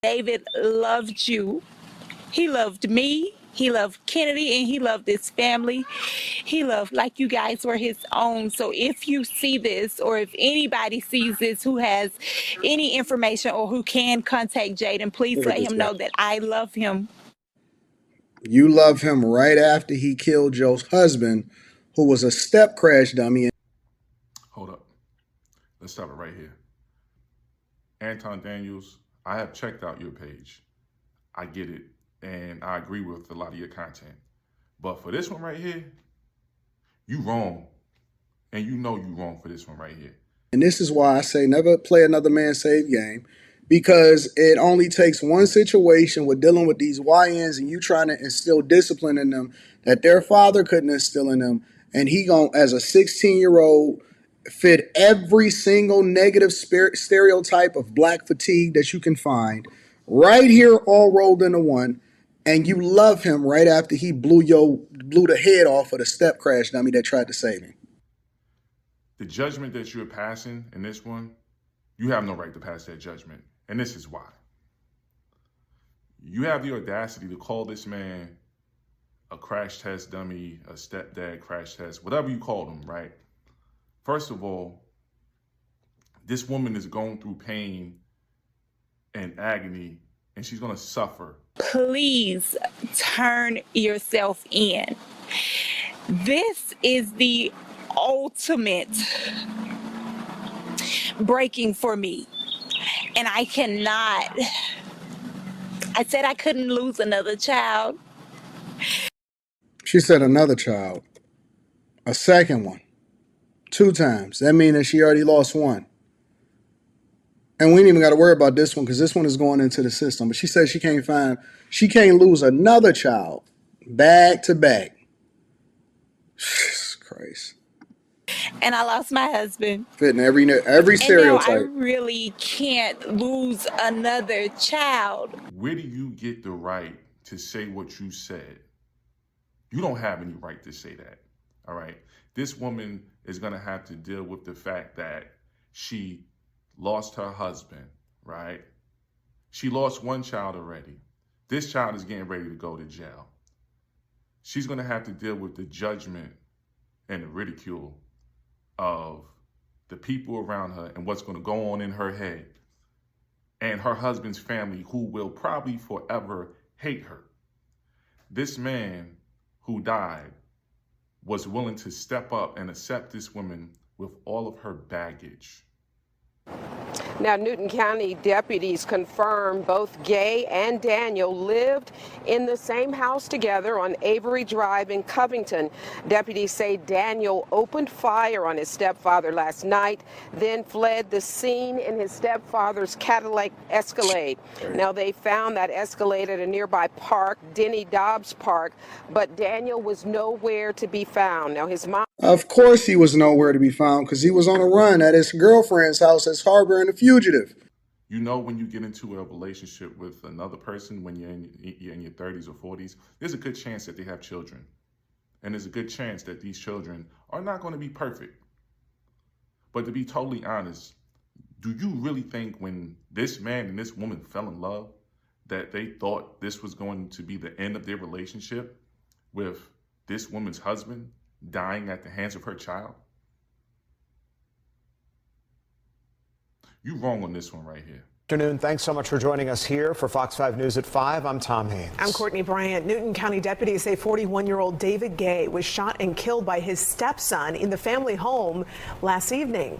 David loved you. He loved me. He loved Kennedy, and he loved his family. He loved like you guys were his own. So if you see this, or if anybody sees this who has any information or who can contact Jaden, please Look at let this him guy. know that I love him. You love him right after he killed Joe's husband, who was a step crash dummy. Hold up. Let's stop it right here. Anton Daniels, I have checked out your page. I get it. And I agree with a lot of your content. But for this one right here, you wrong. And you know you wrong for this one right here. And this is why I say never play another man's save game, because it only takes one situation with dealing with these YNs and you trying to instill discipline in them that their father couldn't instill in them. And he gon' as a 16-year-old, fit every single negative stereotype of black fatigue that you can find right here, all rolled into one. And you love him right after he blew the head off of the step crash dummy that tried to save him. The judgment that you're passing in this one, you have no right to pass that judgment. And this is why. You have the audacity to call this man a crash test dummy, a stepdad crash test, whatever you call him, right? First of all, this woman is going through pain and agony, and she's going to suffer. Please turn yourself in. This is the ultimate breaking for me. And I cannot. I said I couldn't lose another child. She said another child. A second one. 2 times. That means that she already lost one. And we ain't even got to worry about this one because this one is going into the system. But she said she can't lose another child back to back. Jesus Christ. And I lost my husband. Fitting every stereotype. And now I really can't lose another child. Where do you get the right to say what you said? You don't have any right to say that, all right? This woman is going to have to deal with the fact that she lost her husband, right? She lost one child already. This child is getting ready to go to jail. She's going to have to deal with the judgment and the ridicule of the people around her and what's going to go on in her head, and her husband's family, who will probably forever hate her. This man who died was willing to step up and accept this woman with all of her baggage. Now, Newton County deputies confirm both Gay and Daniel lived in the same house together on Avery Drive in Covington. Deputies say Daniel opened fire on his stepfather last night, then fled the scene in his stepfather's Cadillac Escalade. Now, they found that Escalade at a nearby park, Denny Dobbs Park, but Daniel was nowhere to be found. Now, his mom... Of course he was nowhere to be found because he was on a run at his girlfriend's house as harboring a fugitive. You know, when you get into a relationship with another person when you're in your 30s or 40s, there's a good chance that they have children. And there's a good chance that these children are not going to be perfect. But to be totally honest, do you really think when this man and this woman fell in love that they thought this was going to be the end of their relationship with this woman's husband dying at the hands of her child? You're wrong on this one right here. Good afternoon. Thanks so much for joining us here for Fox 5 News at 5. I'm Tom Haynes. I'm Courtney Bryant. Newton County deputies say 41-year-old David Gay was shot and killed by his stepson in the family home last evening.